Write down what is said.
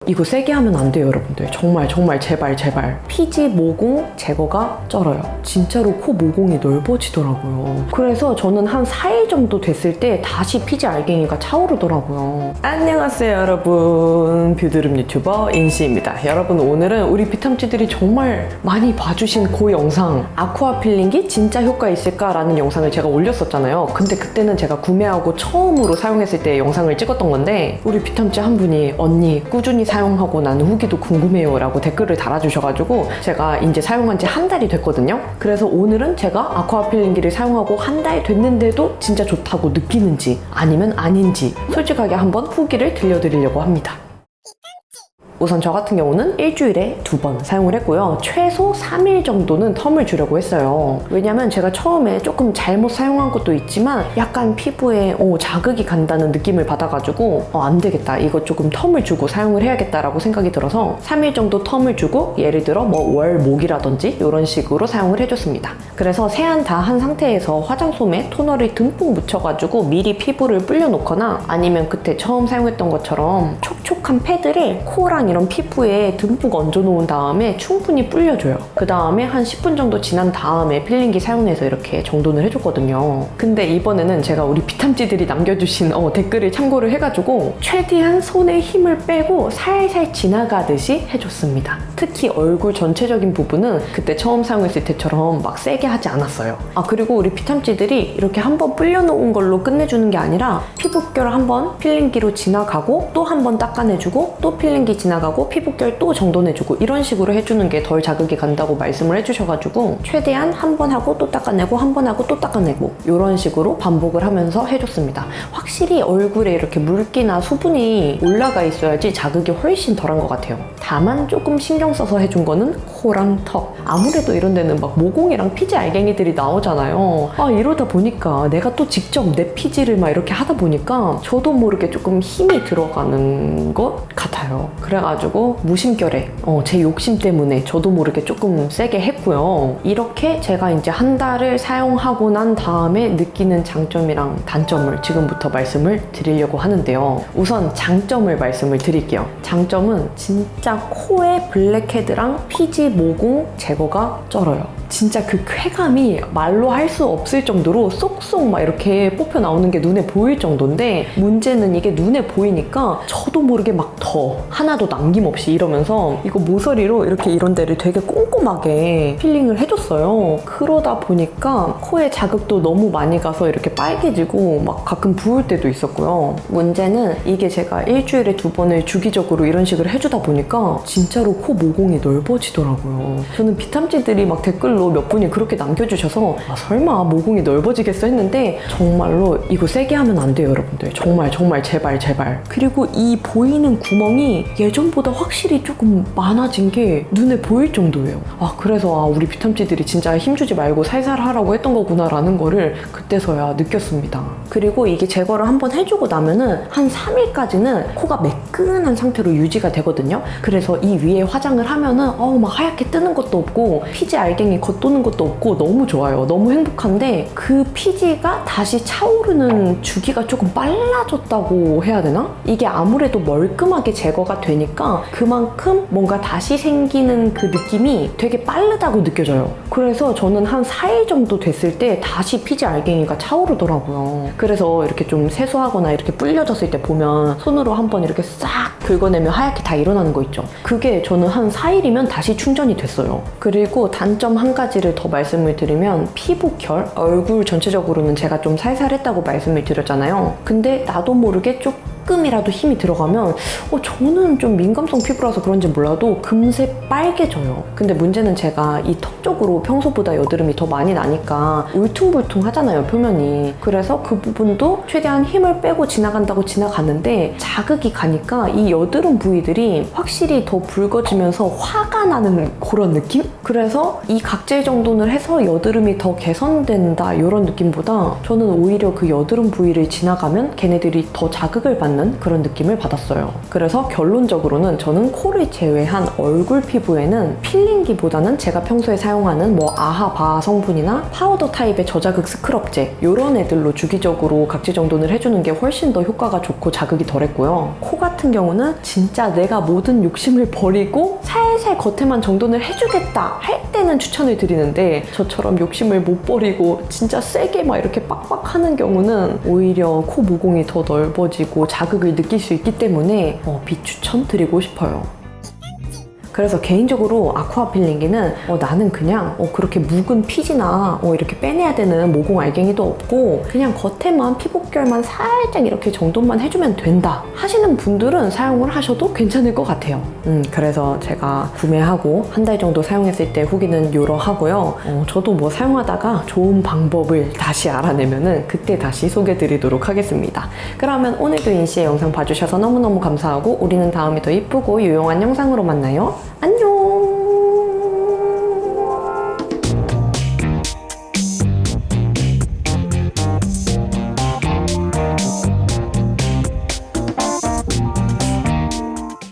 이거 세게 하면 안 돼요, 여러분들. 정말 제발 피지 모공 제거가 쩔어요. 진짜로 코 모공이 넓어지더라고요. 그래서 저는 한 4일 정도 됐을 때 다시 피지 알갱이가 차오르더라고요. 안녕하세요, 여러분. 뷰드름 유튜버 인시입니다. 여러분, 오늘은 우리 비탐지들이 정말 많이 봐주신 그 영상, 아쿠아 필링기 진짜 효과 있을까라는 영상을 제가 올렸었잖아요. 근데 그때는 제가 구매하고 처음으로 사용했을 때 영상을 찍었던 건데, 우리 비탐지 한 분이 언니 꾸준히 사용하고 난 후기도 궁금해요 라고 댓글을 달아주셔가지고 제가 이제 사용한 지 한 달이 됐거든요. 그래서 오늘은 제가 아쿠아 필링기를 사용하고 한 달 됐는데도 진짜 좋다고 느끼는지 아니면 아닌지 솔직하게 한번 후기를 들려드리려고 합니다. 우선 저 같은 경우는 일주일에 2번 사용을 했고요. 최소 3일 정도는 텀을 주려고 했어요. 왜냐면 제가 처음에 조금 잘못 사용한 것도 있지만 약간 피부에 자극이 간다는 느낌을 받아가지고 안 되겠다, 이거 조금 텀을 주고 사용을 해야겠다라고 생각이 들어서 3일 정도 텀을 주고 예를 들어 월, 목이라든지 이런 식으로 사용을 해줬습니다. 그래서 세안 다 한 상태에서 화장솜에 토너를 듬뿍 묻혀가지고 미리 피부를 불려놓거나 아니면 그때 처음 사용했던 것처럼 촉촉한 패드를 코랑 이런 피부에 듬뿍 얹어놓은 다음에 충분히 불려줘요. 그 다음에 한 10분 정도 지난 다음에 필링기 사용해서 이렇게 정돈을 해줬거든요. 근데 이번에는 제가 우리 비탐지들이 남겨주신 댓글을 참고를 해가지고 최대한 손에 힘을 빼고 살살 지나가듯이 해줬습니다. 특히 얼굴 전체적인 부분은 그때 처음 사용했을 때처럼 막 세게 하지 않았어요. 그리고 우리 비탐지들이 이렇게 한번 불려놓은 걸로 끝내주는 게 아니라 피부결 한번 필링기로 지나가고 또 한번 닦아내주고 또 필링기 지나가고 피부결 또 정돈해주고 이런 식으로 해주는 게 덜 자극이 간다고 말씀을 해주셔가지고 최대한 한 번 하고 또 닦아내고 한 번 하고 또 닦아내고 이런 식으로 반복을 하면서 해줬습니다. 확실히 얼굴에 이렇게 물기나 수분이 올라가 있어야지 자극이 훨씬 덜한 것 같아요. 다만 조금 신경 써서 해준 거는 코랑 턱. 아무래도 이런 데는 막 모공이랑 피지 알갱이들이 나오잖아요. 이러다 보니까 내가 또 직접 내 피지를 막 이렇게 하다 보니까 저도 모르게 조금 힘이 들어가는 것 같아요. 그래가지고 무심결에 제 욕심 때문에 저도 모르게 조금 세게 했고요. 이렇게 제가 이제 한 달을 사용하고 난 다음에 느끼는 장점이랑 단점을 지금부터 말씀을 드리려고 하는데요. 우선 장점을 말씀을 드릴게요. 장점은 진짜 코의 블랙헤드랑 피지 모공 제거가 쩔어요. 진짜 그 쾌감이 말로 할 수 없을 정도로 쏙쏙 막 이렇게 뽑혀 나오는 게 눈에 보일 정도인데, 문제는 이게 눈에 보이니까 저도 모르게 막 더 하나도 남김없이 이러면서 이거 모서리로 이렇게 이런 데를 되게 꼼꼼하게 필링을 해줬어요. 그러다 보니까 코에 자극도 너무 많이 가서 이렇게 빨개지고 막 가끔 부을 때도 있었고요. 문제는 이게 제가 일주일에 2번을 주기적으로 이런 식으로 해주다 보니까 진짜로 코 모공이 넓어지더라고요. 저는 비탐지들이 막 댓글로 몇 분이 그렇게 남겨주셔서 설마 모공이 넓어지겠어 했는데 정말로 이거 세게 하면 안 돼요, 여러분들. 정말 제발. 그리고 이 보이는 구멍이 예전보다 확실히 조금 많아진 게 눈에 보일 정도예요. 그래서 우리 비탐지들이 진짜 힘주지 말고 살살 하라고 했던 거구나라는 거를 그때서야 느꼈습니다. 그리고 이게 제거를 한번 해주고 나면은 한 3일까지는 코가 매끈한 상태로 유지가 되거든요. 그래서 이 위에 화장을 하면은 막 하얗게 뜨는 것도 없고 피지 알갱이 겉도는 것도 없고 너무 좋아요. 너무 행복한데 그 피지가 다시 차오르는 주기가 조금 빨라졌다고 해야 되나? 이게 아무래도 멀끔하게 제거가 되니까 그만큼 뭔가 다시 생기는 그 느낌이 되게 빠르다고 느껴져요. 그래서 저는 한 4일 정도 됐을 때 다시 피지 알갱이가 차오르더라고요. 그래서 이렇게 좀 세수하거나 이렇게 불려졌을 때 보면 손으로 한번 이렇게 싹 긁어내면 하얗게 다 일어나는 거 있죠. 그게 저는 한 4일이면 다시 충전이 됐어요. 그리고 단점 한 가지를 더 말씀을 드리면 피부결, 얼굴 전체적으로는 제가 좀 살살했다고 말씀을 드렸잖아요. 근데 나도 모르게 조금이라도 힘이 들어가면 저는 좀 민감성 피부라서 그런지 몰라도 금세 빨개져요. 근데 문제는 제가 이 턱 쪽으로 평소보다 여드름이 더 많이 나니까 울퉁불퉁 하잖아요, 표면이. 그래서 그 부분도 최대한 힘을 빼고 지나간다고 지나갔는데 자극이 가니까 이 여드름 부위들이 확실히 더 붉어지면서 화가 나는 그런 느낌? 그래서 이 각질 정돈을 해서 여드름이 더 개선된다 이런 느낌보다 저는 오히려 그 여드름 부위를 지나가면 걔네들이 더 자극을 받는 된다는 그런 느낌을 받았어요. 그래서 결론적으로는 저는 코를 제외한 얼굴 피부에는 필링기보다는 제가 평소에 사용하는 뭐 아하 바하 성분이나 파우더 타입의 저자극 스크럽제 이런 애들로 주기적으로 각질 정돈을 해주는 게 훨씬 더 효과가 좋고 자극이 덜했고요. 코 같은 경우는 진짜 내가 모든 욕심을 버리고 살살 겉에만 정돈을 해주겠다 할 때는 추천을 드리는데 저처럼 욕심을 못 버리고 진짜 세게 막 이렇게 빡빡 하는 경우는 오히려 코 모공이 더 넓어지고 자극을 느낄 수 있기 때문에 비추천 드리고 싶어요. 그래서 개인적으로 아쿠아 필링기는 나는 그냥 그렇게 묵은 피지나 이렇게 빼내야 되는 모공 알갱이도 없고 그냥 겉에만 피부결만 살짝 이렇게 정돈만 해주면 된다 하시는 분들은 사용을 하셔도 괜찮을 것 같아요. 그래서 제가 구매하고 한 달 정도 사용했을 때 후기는 요러하고요. 저도 뭐 사용하다가 좋은 방법을 다시 알아내면은 그때 다시 소개드리도록 하겠습니다. 그러면 오늘도 인씨의 영상 봐주셔서 너무너무 감사하고 우리는 다음에 더 이쁘고 유용한 영상으로 만나요. 안녕!